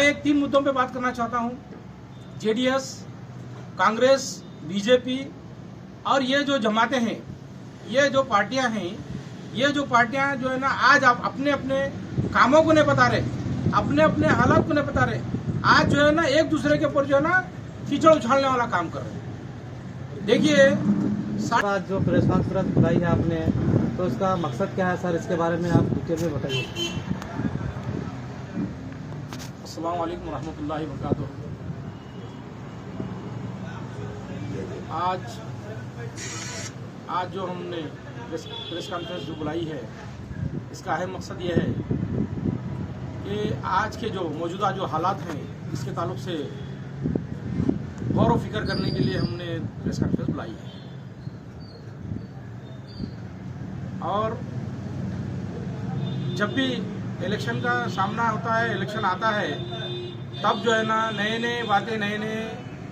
एक 3 मुद्दों पे बात करना चाहता हूँ। जेडीएस, कांग्रेस, बीजेपी और ये जो जमातें हैं, ये जो पार्टियां हैं, ये जो पार्टियां जो है ना आज आप अपने अपने कामों को नहीं बता रहे, अपने अपने हालात को नहीं बता रहे, आज जो है ना एक दूसरे के ऊपर जो है ना कीचड़ उछालने वाला काम कर रहे हैं। देखिए आज जो प्रेस कॉन्फ्रेंस बुलाई है आपने, तो इसका मकसद क्या है सर, इसके बारे में आप डिटेल में बताइए। अस्सलाम वालेकुम रहमतुल्लाहि व बरकातुहू। आज जो हमने प्रेस कॉन्फ्रेंस जो बुलाई है, इसका अहम मकसद ये है कि आज के जो मौजूदा जो हालात हैं, इसके ताल्लुक से गौर व फिक्र करने के लिए हमने प्रेस कॉन्फ्रेंस बुलाई है। और जब भी इलेक्शन का सामना होता है, इलेक्शन आता है, तब जो है ना नए बातें,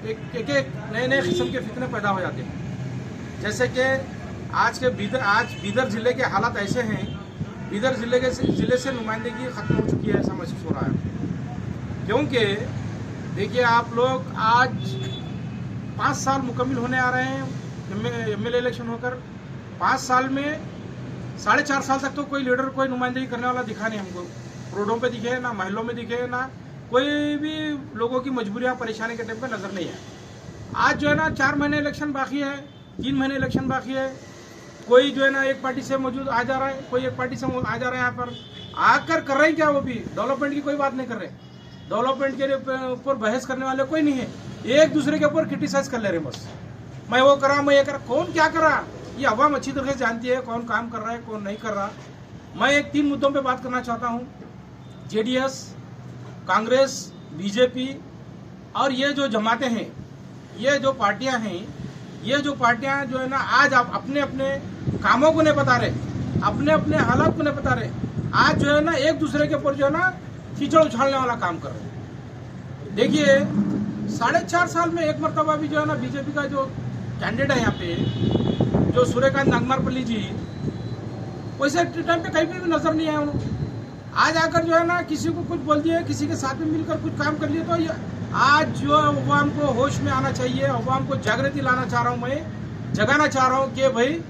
एक नए किस्म के फितने पैदा हो जाते हैं। जैसे कि आज बीदर ज़िले के हालात ऐसे हैं, बीदर ज़िले से नुमाइंदगी ख़त्म हो चुकी है, ऐसा महसूस हो रहा है। क्योंकि देखिए आप लोग आज 5 साल मुकम्मिल होने आ रहे हैं एमएलए इलेक्शन होकर। 5 साल में 4.5 साल तक तो कोई लीडर, कोई नुमाइंदगी करने वाला दिखा नहीं हमको। रोडों पे दिखे ना, महलों में दिखे ना, कोई भी लोगों की मजबूरियां, परेशानी के टाइम पे नजर नहीं है। आज जो है ना 4 महीने इलेक्शन बाकी है, 3 महीने इलेक्शन बाकी है। कोई जो है ना एक पार्टी से मौजूद आ जा रहा है, कोई एक पार्टी से आ जा रहा है। यहाँ पर आकर कर रहे हैं क्या? वो भी डेवलपमेंट की कोई बात नहीं कर रहे, डेवलपमेंट के ऊपर बहस करने वाले कोई नहीं है। एक दूसरे के ऊपर क्रिटिसाइज कर ले रहे बस, मैं वो करा, मैं ये करा। कौन क्या कर रहा, ये अवाम अच्छी तरह से जानती है, कौन काम कर रहा है, कौन नहीं कर रहा। मैं एक 3 मुद्दों पे बात करना चाहता हूँ। जेडीएस, कांग्रेस, बीजेपी और ये जो जमातें हैं, ये जो पार्टियां हैं, ये जो पार्टियां जो है ना आज आप अपने अपने कामों को नहीं बता रहे, अपने अपने हालात को नहीं बता रहे, आज जो है ना एक दूसरे के ऊपर जो है ना कीचड़ उछालने वाला काम कर रहे हैं। देखिए 4.5 साल में एक मरतबा भी जो है ना बीजेपी का जो कैंडिडेट है यहाँ पे, जो सूर्यकांत नागमारपल्ली जी, वैसे टाइम पे कहीं भी नजर नहीं आया उन्होंने। आज आकर जो है ना किसी को कुछ बोल दिया, किसी के साथ में मिलकर कुछ काम कर लिए। तो ये आज जो अवाम को होश में आना चाहिए, अवाम को जागृति लाना चाह रहा हूँ, मैं जगाना चाह रहा हूँ कि भाई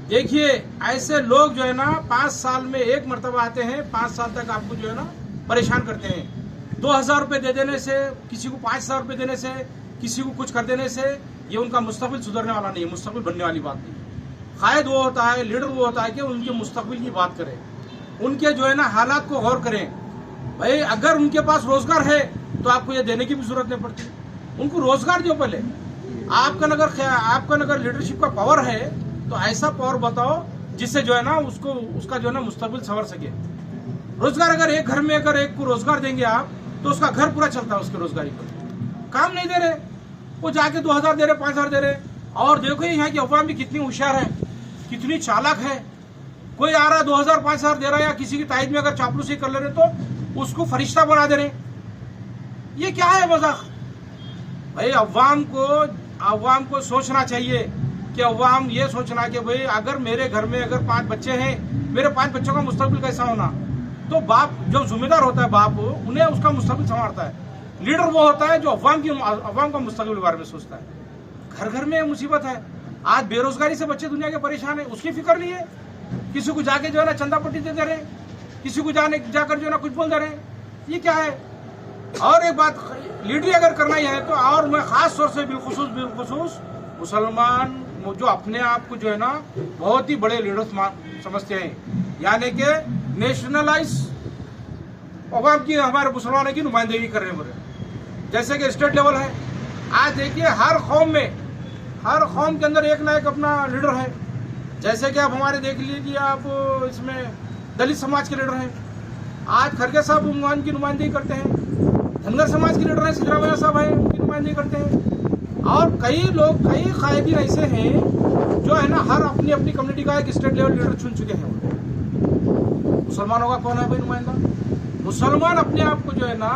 देखिए ऐसे लोग जो है ना 5 साल में एक मरतबा आते हैं, 5 साल तक आपको जो है ना परेशान करते हैं। 2000 रुपये दे देने से, किसी को 5000 रुपये देने से, किसी को कुछ कर देने से ये उनका मुस्तकबिल सुधरने वाला नहीं है, मुस्तकबिल बनने वाली बात नहीं है। कायद वो होता है, लीडर वो होता है कि उनके मुस्तकबिल की बात करें, उनके जो है ना हालात को गौर करें। भाई अगर उनके पास रोजगार है तो आपको ये देने की भी जरूरत नहीं पड़ती, उनको रोजगार दो पहले। आपका अगर लीडरशिप का पावर है तो ऐसा पावर बताओ जिससे जो है ना उसका जो है ना मुस्तकबिल संवर सके। रोजगार अगर एक घर में अगर एक को रोजगार देंगे आप, तो उसका घर पूरा चलता है उसके रोजगारी पर। काम नहीं दे रहे, वो जाके 2000 दे रहे, 5000 दे रहे। और देखो यहाँ की अवाम भी कितनी होशियार है, कितनी चालाक है। कोई आ रहा है 2000 5000 दे रहा है, या किसी की ताइद में अगर चापलूसी कर ले रहे तो उसको फरिश्ता बना दे रहे। ये क्या है मजाक? भाई अवाम को सोचना चाहिए कि अवाम ये सोचना कि भाई अगर मेरे घर में अगर 5 बच्चे हैं, मेरे 5 बच्चों का मुस्तकबिल कैसा होना। तो बाप जो जिम्मेदार होता है, बाप उन्हें उसका मुस्तकबिल संवारता है। लीडर वो होता है जो अवाम का मुस्तकबिल के बारे में सोचता है। घर घर में मुसीबत है, आज बेरोजगारी से बच्चे दुनिया के परेशान है, उसकी फिक्र नहीं है। किसी को जाके जो है ना चंदा पट्टी दे दे रहे, किसी को जाकर जो है ना कुछ बोल दे रहे। ये क्या है? और एक बात, लीडरी अगर करना ही है तो, और मैं खास तौर से बिलखुसूस मुसलमान जो अपने आप को जो है ना बहुत ही बड़े लीडर समझते हैं, यानी कि नेशनलाइज अवाम की, हमारे मुसलमानों की नुमाइंदगी कर रहे हैं। जैसे कि स्टेट लेवल है, आज देखिए हर कौम के अंदर एक ना एक अपना लीडर है। जैसे कि आप हमारे देख लीजिए, आप इसमें दलित समाज के लीडर हैं, आज खड़गे साहब उनकी नुमाइंदगी करते हैं। धनगर समाज के लीडर हैं, सिद्धरामैया साहब हैं, उनकी नुमाइंदगी करते हैं। और कई कायदीन ऐसे हैं जो है ना हर अपनी अपनी कम्युनिटी का एक स्टेट लेवल लीडर चुन चुके हैं। मुसलमानों का कौन है भाई नुमाइंदा? मुसलमान अपने आप को जो है ना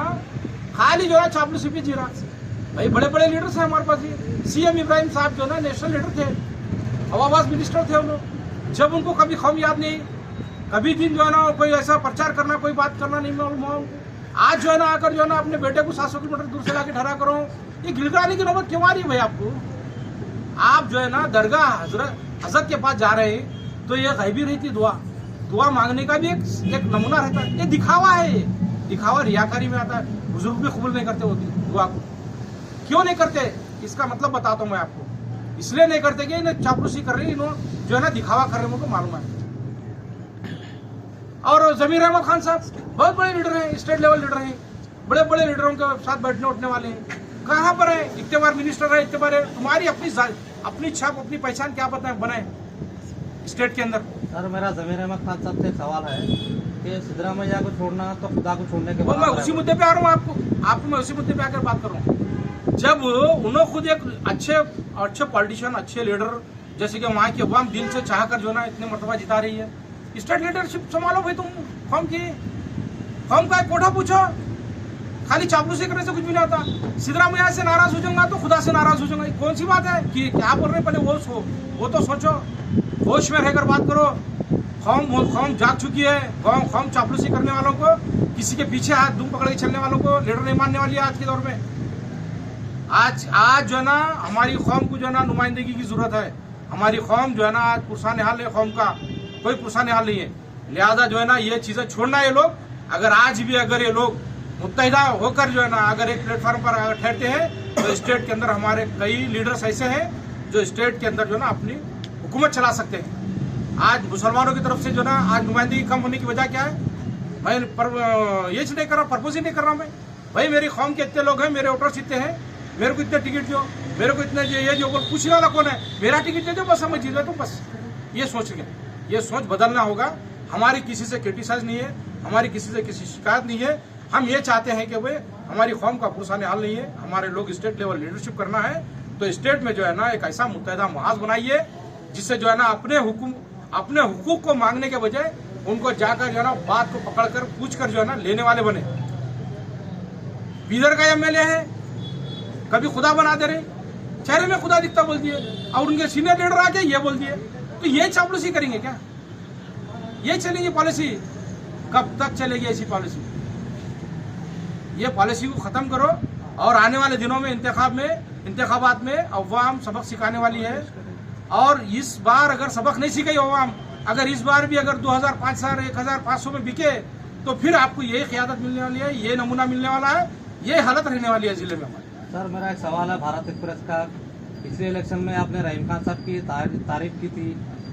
खाली जो है चापलूसी पे जी रहा। भाई बड़े बड़े लीडर्स हैं हमारे पास। ये सीएम इब्राहिम साहब जो ना नेशनल लीडर थे, हवाबाज मिनिस्टर थे उन लोग। जब उनको कभी कौम याद नहीं, कभी दिन जो है ना कोई ऐसा प्रचार करना, कोई बात करना नहीं मालूम हुआ उनको। आज जो है ना आकर जो है ना अपने बेटे को 700 किलोमीटर दूर से लाके ठहरा करो, ये गिड़गिड़ाने की नौबत क्यों आ रही है भाई आपको? आप जो है ना दरगाह हजरत के पास जा रहे हैं तो ये गैबी रहती दुआ मांगने का भी एक नमूना रहता है। ये दिखावा है, ये दिखावा रियाकारी में आता है। बुजुर्ग भी कबूल नहीं करते होती दुआ को। क्यों नहीं करते इसका मतलब बताता हूँ मैं आपको। इसलिए नहीं करते कि इन्हें चापलूसी कर रही, इन्होंने जो है ना दिखावा कर रहे हैं, मुझको मालूम है। और जमीर अहमद खान साहब बहुत बड़े लीडर हैं, स्टेट लेवल लीडर हैं, बड़े बड़े लीडरों के साथ बैठने उठने वाले हैं। कहाँ पर है? इतने बार मिनिस्टर है, इतने बार है। तुम्हारी अपनी छाप अपनी पहचान क्या बनाए स्टेट के अंदर? सर मेरा जमीर अहमद खान साहब से एक सवाल है कि सिद्धरामैया को छोड़ना तो खुदा को छोड़ने के बाद मैं उसी मुद्दे पे आ रहा हूँ। आपको मैं उसी मुद्दे पे आकर बात कर रहा हूँ। जब उन्होंने खुद एक अच्छे पॉलिटिशियन, अच्छे लीडर, जैसे कि वहाँ की अवाम दिल से चाह कर जो ना इतने मरतबा जिता रही है, स्टेट लीडरशिप संभालो भाई। तुम फॉर्म का कोठा पूछो, खाली चापलूसी करने से कुछ भी नहीं होता। सिद्धरामैया से नाराज हो जाऊंगा तो खुदा से नाराज हो जाऊंगा, कौन सी बात है? कि क्या बोल रहे हैं पहले वो तो सोचो, होश में रहकर बात करो। कौम जाग चुकी है। कौम चापलूसी करने वालों को, किसी के पीछे हाथ दूम पकड़ के चलने वालों को लीडर नहीं मानने वाली है आज के दौर में। आज जो है ना हमारी कौम को जो है ना नुमाइंदगी की जरूरत है। हमारी कौम जो है ना आज पुरसान हाल है, कौम का कोई पुरसान हाल नहीं है। लिहाजा जो है ना ये चीजें छोड़ना है। लोग अगर आज भी अगर ये लोग मुत्तहिदा होकर जो है ना अगर एक प्लेटफॉर्म पर अगर ठहरते हैं तो स्टेट के अंदर हमारे कई लीडर्स ऐसे हैं जो स्टेट के अंदर जो है ना अपनी हुकूमत चला सकते हैं। आज मुसलमानों की तरफ से जो ना आज नुमाइंदगी कम होने की वजह क्या है? मैं ये नहीं कर रहा, पर्पोज ही नहीं कर रहा मैं। भाई मेरी कौम के इतने लोग हैं, मेरे वोटर्स इतने हैं, मेरे को इतने टिकट दो, मेरे को इतने ये जो पूछने वाला कौन है? मेरा टिकट दे दो बस, मैं जीत जाता हूँ बस। ये सोच के ये सोच बदलना होगा। हमारी किसी से क्रिटिसाइज नहीं है, हमारी किसी से किसी शिकायत नहीं है। हम ये चाहते हैं कि भाई हमारी कौम का पुरसान हाल नहीं है, हमारे लोग स्टेट लेवल लीडरशिप करना है तो स्टेट में जो है ना एक ऐसा मुत्तहिदा महाज बनाइए जिससे जो है ना अपने हुकूक को मांगने के बजाय उनको जाकर जो है ना बात को पकड़कर पूछकर जो है ना लेने वाले बने। बीदर का एमएलए है, कभी खुदा बना दे रहे, चेहरे में खुदा दिखता बोल दिए, और उनके सीनियर लीडर आके ये बोल दिए। तो ये चापलूसी करेंगे क्या? ये चलेगी पॉलिसी? कब तक चलेगी ऐसी पॉलिसी? ये पॉलिसी को खत्म करो और आने वाले दिनों में इंतखाबात में अवाम सबक सिखाने वाली है। और इस बार अगर सबक नहीं सीखी अवाम, अगर इस बार भी अगर 1500 में बिके तो फिर आपको यही क़यादत मिलने वाली है, ये नमूना मिलने वाला है, ये हालत रहने वाली है जिले में हमारे। सर मेरा एक सवाल है भारत एक्सप्रेस का। पिछले इलेक्शन में आपने रहीम खान साहब की तारीफ की थी,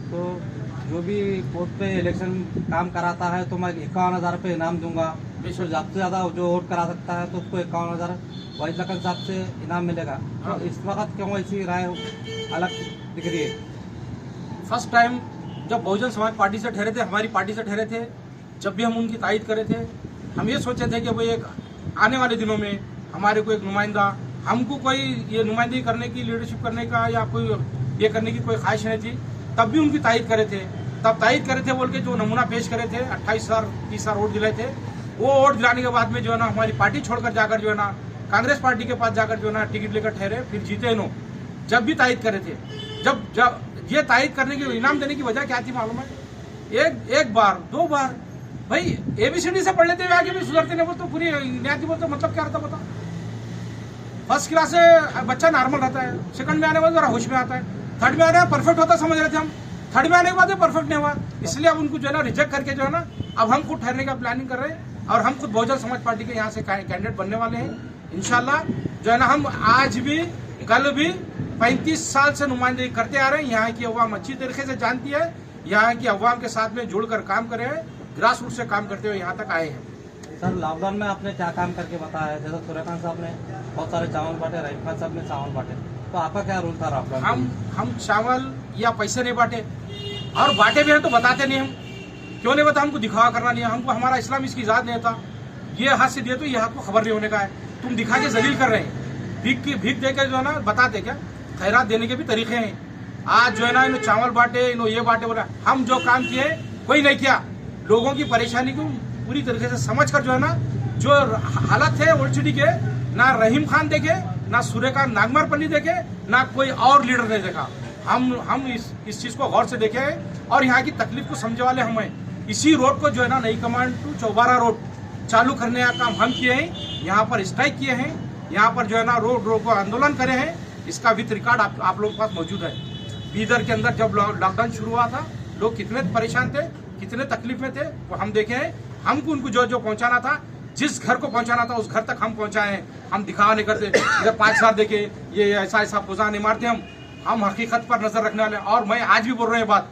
तो जो भी कोर्ट पे इलेक्शन काम कराता है तो मैं 51,000 रुपये इनाम दूंगा। तो सबसे ज़्यादा जो वोट करा सकता है तो उसको 51,000 वाइस लखन साहब से इनाम मिलेगा। तो इस वक्त क्यों ऐसी राय अलग दिख रही है? फर्स्ट टाइम जब बहुजन समाज पार्टी से ठहरे थे, हमारी पार्टी से ठहरे थे, जब भी हम उनकी तायद करे थे, हम ये सोचे थे कि भाई एक आने वाले दिनों में हमारे को एक नुमाइंदा, हमको कोई ये नुमाइंदगी करने की, लीडरशिप करने का या कोई ये करने की कोई ख्वाहिश नहीं थी। तब भी उनकी तायद करे थे, तब तायद करे थे बोल के जो नमूना पेश करे थे, 28,000-30,000 वोट दिलाए थे। वो वोट दिलाने के बाद में जो है ना हमारी पार्टी छोड़कर जाकर जो है ना कांग्रेस पार्टी के पास जाकर जो है ना टिकट लेकर ठहरे, फिर जीते नो। जब भी तायद करे थे, जब ये तायद करने की, इनाम देने की वजह क्या थी मालूम है? एक बार 2 बार भाई ABCD से पढ़ लेते हुए आगे भी सुधरते नहीं बोलते, पूरी न्याय बोलते, मतलब क्या रहता बता? फर्स्ट क्लास से बच्चा नॉर्मल रहता है, सेकंड में आने के बाद जरा होश में आता है, थर्ड में आने परफेक्ट होता समझ रहे थे हम, थर्ड में आने के बाद परफेक्ट नहीं हुआ। इसलिए अब उनको जो है ना रिजेक्ट करके जो है ना अब हम खुद ठहरने का प्लानिंग कर रहे हैं और हम खुद बहुजन समाज पार्टी के यहाँ से कैंडिडेट बनने वाले हैं इंशाल्लाह। जो है ना हम आज भी कल भी 35 साल से नुमाइंदगी करते आ रहे हैं। यहाँ की अवाम अच्छी तरीके से जानती है, यहाँ की अवाम के साथ में जुड़कर काम कर रहे हैं, ग्रास रूट से काम करते हुए यहाँ तक आए हैं। सर लॉकडाउन में आपने क्या काम करके बताया? जैसे सूर्यकांत साहब ने बहुत सारे चावल बांटे, रहीम खान साहब ने चावल बांटे, तो आपका क्या रोल था लॉकडाउन? हम चावल या पैसे नहीं बांटे, और बांटे भी हैं तो बताते नहीं। हम क्यों नहीं बता? हमको दिखावा करना नहीं है, हमको हमारा इस्लाम इसकी इजाज़त नहीं था। ये हाथ से दिए तो ये हाथ को खबर नहीं होने का है। तुम दिखा के जलील कर रहे हैं, भीख दे के जो है ना बताते क्या? खैरात देने के भी तरीके हैं। आज जो है ना इन्होंने चावल बांटे, इन्होंने ये बांटे, बोला हम जो काम किए कोई नहीं किया। लोगों की परेशानी को पूरी तरीके से समझ कर जो है ना जो हालत है ओल्ड के, ना रहीम खान देखे, ना सूर्यकांत नागमरपल्ली देखे, ना कोई और लीडर ने देखा। हम इस चीज को गौर से देखे हैं और यहाँ की तकलीफ को समझे वाले हम हैं। इसी रोड को जो है ना नई कमांड टू चौबारा रोड, चालू करने का काम हम किए हैं। यहाँ पर स्ट्राइक किए हैं, यहाँ पर जो है ना रोड रोको आंदोलन करे हैं। इसका विथ रिकॉर्ड आप लोगों के पास मौजूद है। बीदर के अंदर जब लॉकडाउन शुरू हुआ था, लोग कितने परेशान थे, कितने तकलीफ में थे, वो हम देखे हैं। हमको उनको जो जो पहुंचाना था, जिस घर को पहुंचाना था, उस घर तक हम पहुंचाए हैं। हम दिखावा नहीं करते इधर 5 साल देखे ये ऐसा ऐसा पुजा नहीं मारते। हम हकीकत पर नजर रखने वाले। और मैं आज भी बोल रहा हूँ बात,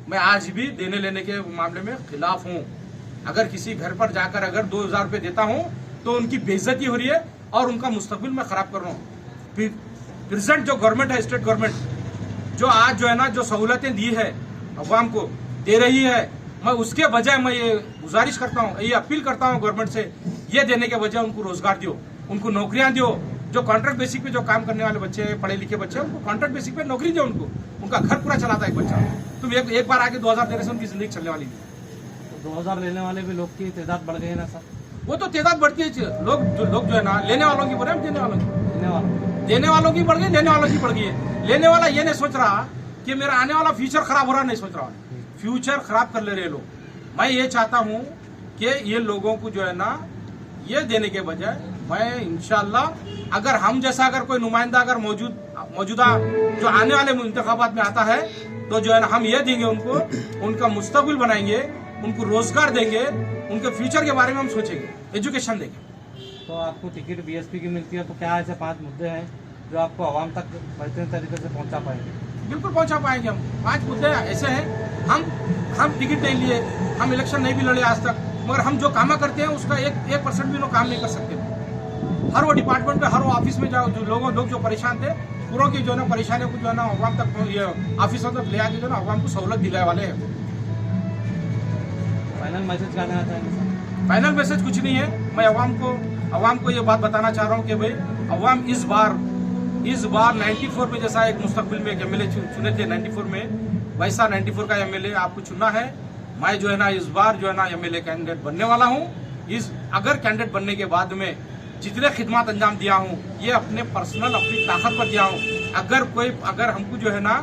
मैं आज भी देने लेने के मामले में खिलाफ हूँ। अगर किसी घर पर जाकर अगर 2000 रुपये देता हूँ तो उनकी बेइज्जती हो रही है और उनका मुस्तकबिल मैं खराब कर रहा हूँ। प्रेजेंट जो गवर्नमेंट है, स्टेट गवर्नमेंट, जो आज जो है ना जो सहूलतें दी है अवाम को दे रही है, मैं उसके बजाय मैं ये गुजारिश करता हूँ, ये अपील करता हूँ गवर्नमेंट से, ये देने के बजाय उनको रोजगार दो, उनको नौकरियां दो। जो कॉन्ट्रैक्ट बेसिक पे जो काम करने वाले बच्चे, पढ़े लिखे बच्चे, उनको कॉन्ट्रैक्ट बेसिक पे नौकरी दो, उनका घर पूरा चलाता है एक बच्चा। तुम एक बार आके 2000 देने से उनकी जिंदगी चलने वाली है। 2000 लेने वाले भी लोग की तादाद बढ़ गई है ना सर? वो तो तादाद बढ़ती है। लोग जो है ना लेने वालों की बढ़ रहे, देने वालों की बढ़ गई, लेने वालों की बढ़ गई है। लेने वाला ये नहीं सोच रहा कि मेरा आने वाला फ्यूचर खराब हो रहा, नहीं सोच रहा, फ्यूचर खराब कर ले रहे लोग। मैं ये चाहता हूँ कि ये लोगों को जो है ना ये देने के बजाय मैं इंशाल्लाह अगर हम जैसा अगर कोई नुमाइंदा अगर मौजूदा जो आने वाले इंतखाबात में आता है तो जो है ना हम ये देंगे उनको, उनका मुस्तकबिल बनाएंगे, उनको रोजगार देंगे, उनके फ्यूचर के बारे में हम सोचेंगे, एजुकेशन देंगे। तो आपको टिकट बीएसपी की मिलती है तो क्या ऐसे 5 मुद्दे हैं जो आपको आवाम तक बेहतरीन तरीके से पहुंचा पाएंगे? बिल्कुल पहुंचा पाएंगे हम। 5 मुद्दे ऐसे हैं, हम टिकट नहीं लिए, हम इलेक्शन नहीं भी लड़े आज तक, मगर हम जो काम करते हैं उसका 1% भी लोग काम नहीं कर सकते। हर वो डिपार्टमेंट में, हर वो ऑफिस में जाओ, जो लोग जो परेशान थे, पूरों की जो है ना परेशानियों को जो है ना अवाम तक, ये ऑफिसों तक ले आके जो है ना अवाम को सहूलत दिलाने वाले हैं। फाइनल मैसेज क्या देना चाहेंगे सर? फाइनल मैसेज कुछ नहीं है। मैं अवाम को ये बात बताना चाह रहा हूँ कि भाई अवाम इस बार 94 में जैसा एक मुस्तकबिल में एक एमएलए चुने थे 94 में, वैसा 94 का एमएलए आपको चुनना है। मैं जो है ना इस बार जो है ना एमएलए कैंडिडेट बनने वाला हूँ। अगर कैंडिडेट बनने के बाद में जितने खिदमत अंजाम दिया हूँ ये अपने पर्सनल अपनी ताकत पर दिया हूँ। अगर हमको जो है ना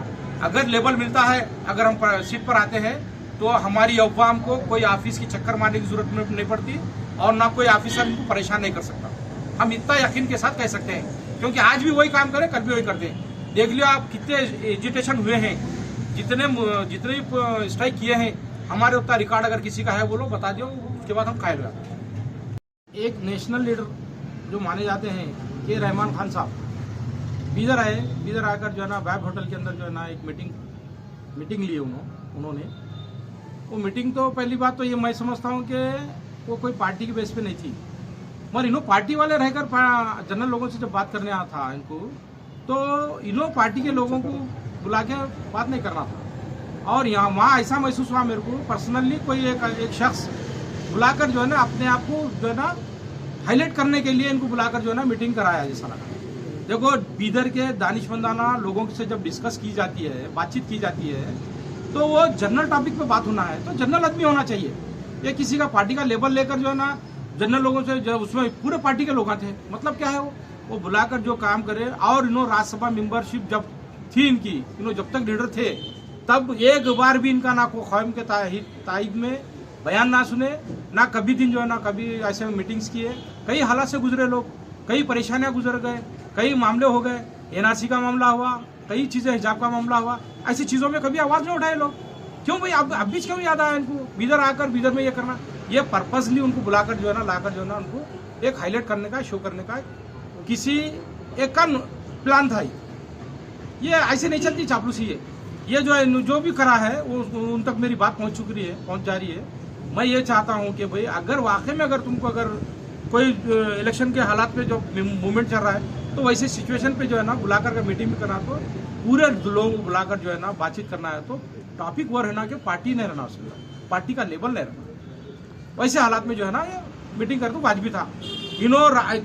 अगर लेबल मिलता है, अगर हम सीट पर आते हैं तो हमारी अवाम को कोई ऑफिस की चक्कर मारने की जरूरत नहीं पड़ती और ना कोई ऑफिसर इनको परेशान नहीं कर सकता। हम इतना यकीन के साथ कह सकते हैं, क्योंकि आज भी वही काम करें, कल भी वही करते हैं। देख लियो आप कितने एजिटेशन हुए हैं, जितने स्ट्राइक किए हैं, हमारे उतना रिकॉर्ड अगर किसी का है बोलो बता दो, उसके बाद हम कायल हुआ। एक नेशनल लीडर जो माने जाते हैं के रहमान खान साहब बीदर आए, बीदर आकर जो है ना वैब होटल के अंदर जो है ना एक मीटिंग ली उन्होंने। वो मीटिंग तो पहली बात तो ये मैं समझता हूँ कि वो कोई पार्टी के बेस पे नहीं थी, मगर इन्हों पार्टी वाले रहकर जनरल लोगों से जब बात करने आया था इनको, तो इन्हों पार्टी के लोगों को बुला के बात नहीं करना था। और यहाँ वहाँ ऐसा महसूस हुआ मेरे को पर्सनली, कोई एक शख्स बुलाकर जो है ना अपने आप को जो है ना हाईलाइट करने के लिए इनको बुलाकर जो है ना मीटिंग कराया जैसा लगा। देखो बीदर के दानिशमंदाना लोगों से जब डिस्कस की जाती है, बातचीत की जाती है, तो वो जनरल टॉपिक पे बात होना है तो जनरल आदमी होना चाहिए। ये किसी का पार्टी का लेबल लेकर जो है ना जनरल लोगों से, जब उसमें पूरे पार्टी के लोग थे, मतलब क्या है वो बुलाकर जो काम करे। और इन्हों राज्यसभा मेंबरशिप जब थी इनकी, इन्हों जब तक लीडर थे तब एक बार भी इनका ना को कौम के ताइद में बयान ना सुने, ना कभी दिन जो है ना कभी ऐसे मीटिंग्स किए। कई हालात से गुजरे लोग, कई परेशानियां गुजर गए, कई मामले हो गए, एनआरसी का मामला हुआ, कई चीजें हिजाब का मामला हुआ, ऐसी चीजों में कभी आवाज नहीं उठाए लोग। क्यों भाई अब बीच क्यों याद आया इनको बीदर आकर बीदर में ये करना? ये पर्पसली उनको बुलाकर जो है ना लाकर जो है ना उनको एक हाईलाइट करने का, शो करने का किसी एक का प्लान था। ये ऐसे नहीं चलती चापलूसी है। ये जो भी करा है वो उन तक मेरी बात पहुंच जा रही है। मैं ये चाहता हूं कि भाई अगर वाकई में अगर तुमको अगर कोई इलेक्शन के हालात में जो मूवमेंट चल रहा है तो वैसे सिचुएशन पे जो है ना बुलाकर के मीटिंग भी करना, तो पूरे लोगों को बुलाकर जो है ना बातचीत करना है, तो टॉपिक वो रहना कि पार्टी नहीं रहना, उसमें पार्टी का लेबल नहीं रहना। वैसे हालात में जो है ना ये मीटिंग करके वाजिबी था।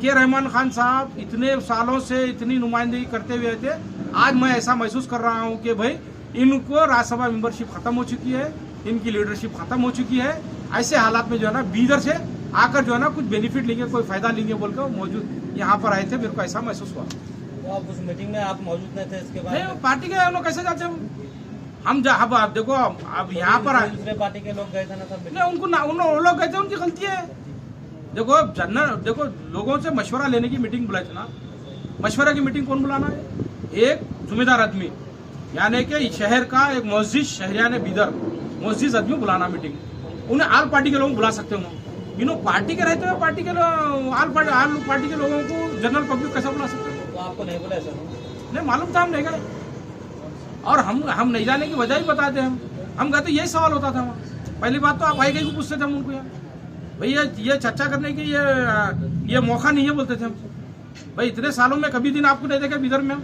के रहमान खान साहब इतने सालों से इतनी नुमाइंदगी करते हुए थे, आज मैं ऐसा महसूस कर रहा हूँ कि भाई इनको राज्यसभा मेंबरशिप खत्म हो चुकी है, इनकी लीडरशिप खत्म हो चुकी है। ऐसे हालात में जो है ना बीदर से आकर जो है ना कुछ बेनिफिट लेंगे, कोई फायदा लेंगे बोलकर मौजूद यहाँ पर आए थे, मेरे को ऐसा महसूस हुआ। तो आप उस मीटिंग में आप मौजूद नहीं थे? इसके बाद नहीं, पार्टी के लोग कैसे जाते हैं? हम आप देखो अब यहाँ पर दूसरे पार्टी के लोग गए थे ना सब? नहीं, उनको ना उन लोग गए थे, उनकी गलती है। देखो लोगों से मशवरा लेने की मीटिंग बुलाई थी ना। मशवरा की मीटिंग कौन बुलाना है? एक जिम्मेदार आदमी, यानी कि शहर का एक मस्जिद शहरियाने बिदर मस्जिद आदमी बुलाना मीटिंग। उन्हें आल पार्टी के लोग बुला सकते हो, इन्हों पार्टी के रहते हुए पार्टी के आल पार्टी के लोगों को जनरल पब्लिक कैसा बुला सकते हो? तो आपको नहीं बोला सर? नहीं मालूम था, हम नहीं गए। और हम नहीं जाने की वजह ही बताते हम कहते यही सवाल होता था वहाँ। पहली बात तो आप आई गई को पूछते थे हम उनको, यार भैया ये चर्चा करने की ये मौका नहीं है बोलते थे हम। भाई इतने सालों में कभी दिन आपको नहीं देखा बिदर में, हम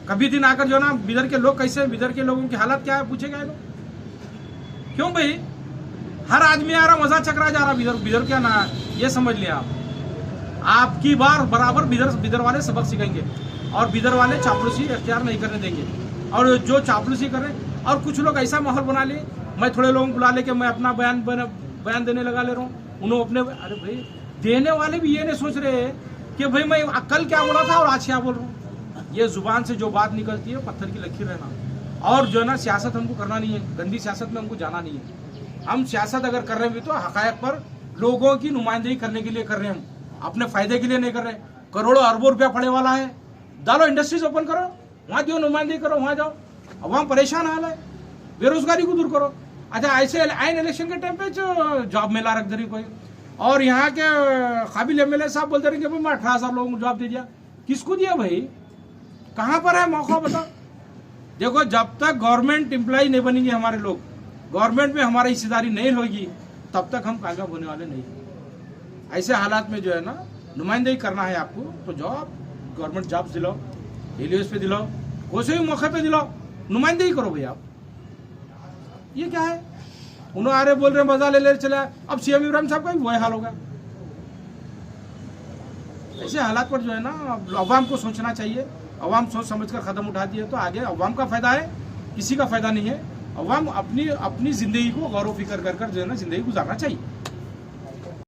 कभी दिन आकर जो ना बिदर के लोग कैसे, बिदर के लोगों की हालत क्या है पूछे गए लोग? क्यों भाई? हर आदमी आ रहा मजा चकरा जा रहा बिदर क्या ना, ये समझ लिया आप। आपकी बार बराबर बिदर वाले सबक सिखाएंगे और बिदर वाले चापलूसी अख्तियार नहीं करने देंगे। और जो चापलूसी करें, और कुछ लोग ऐसा माहौल बना ले, मैं थोड़े लोगों को बुला ले के मैं अपना बयान देने लगा ले रहा हूँ उन्होंने अपने। अरे भाई देने वाले भी ये नहीं सोच रहे कि भाई मैं कल क्या बोला था और आज क्या बोल रहा हूँ। ये जुबान से जो बात निकलती है पत्थर की लकीर रहना। और जो है ना सियासत हमको करना नहीं है, गंदी सियासत में हमको जाना नहीं है। हम सियासत अगर कर रहे हैं भी तो हकायक पर लोगों की नुमाइंदगी करने के लिए कर रहे हैं, हम अपने फायदे के लिए नहीं कर रहे। करोड़ों अरबों रुपया पड़े वाला है, डालो इंडस्ट्रीज ओपन करो, वहाँ जो नुमाइंदगी करो, वहाँ जाओ। अब वहाँ परेशान हाल है, बेरोजगारी को दूर करो। अच्छा ऐसे आइन इलेक्शन के टाइम पे जो जॉब मिला रख दे कोई, और यहाँ के काबिल एमएलए साहब बोलते रहे कि भाई मैं 18,000 लोगों को जॉब दे दिया। किसको दिया भाई? कहाँ पर है मौका बताओ? देखो जब तक गवर्नमेंट एम्प्लॉय नहीं बनेंगे हमारे लोग, गवर्नमेंट में हमारी हिस्सेदारी नहीं होगी, तब तक हम कामयाब होने वाले नहीं। ऐसे हालात में जो है ना नुमाइंदगी करना है आपको, तो जॉब गवर्नमेंट जॉब्स दिलाओ, डेली पे दिलाओ, कोई भी मौके पे दिलाओ, नुमाइंदगी करो भैया आप। ये क्या है? उन्होंने आ रहे बोल रहे मजा ले चला। अब सीएम इब्राहिम साहब का भी वही हाल होगा। ऐसे हालात पर जो है ना अवाम को सोचना चाहिए। अवाम सोच समझकर कदम उठाती है तो आगे अवाम का फायदा है, किसी का फायदा नहीं है। अवाम अपनी जिंदगी को गौरव फिक्र कर जो है ना जिंदगी गुजारना चाहिए।